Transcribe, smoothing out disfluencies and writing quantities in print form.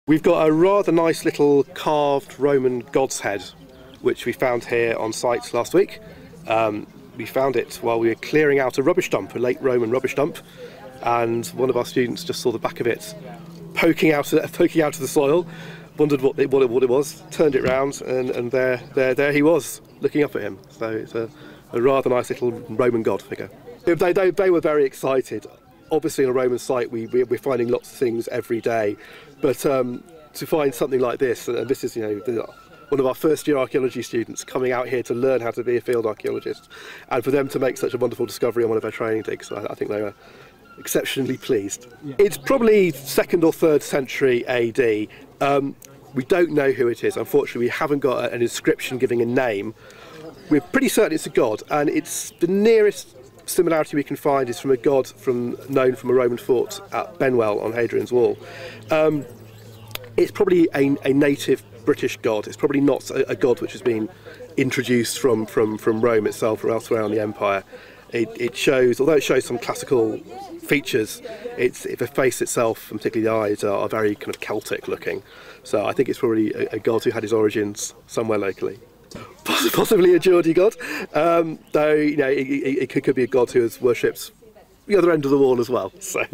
We've got a rather nice little carved Roman god's head, which we found here on site last week. We found it while we were clearing out a rubbish dump, a late Roman rubbish dump, and one of our students just saw the back of it poking out of the soil, wondered what it was, turned it round, and there he was, looking up at him. So it's a rather nice little Roman god figure. They were very excited. Obviously, on a Roman site, we're finding lots of things every day, but to find something like this, and this is, one of our first-year archaeology students coming out here to learn how to be a field archaeologist, and for them to make such a wonderful discovery on one of their training digs, I think they were exceptionally pleased. Yeah. It's probably 2nd or 3rd century AD. We don't know who it is. Unfortunately, we haven't got an inscription giving a name. We're pretty certain it's a god, and it's the nearest similarity we can find is from a god known from a Roman fort at Benwell on Hadrian's Wall. It's probably a native British god. It's probably not a god which has been introduced from Rome itself or elsewhere on the empire. It shows, although it shows some classical features, the face itself, and particularly the eyes, are very kind of Celtic looking. So I think it's probably a god who had his origins somewhere locally. Possibly a Geordie god, though it could be a god who has worshipped the other end of the wall as well. So.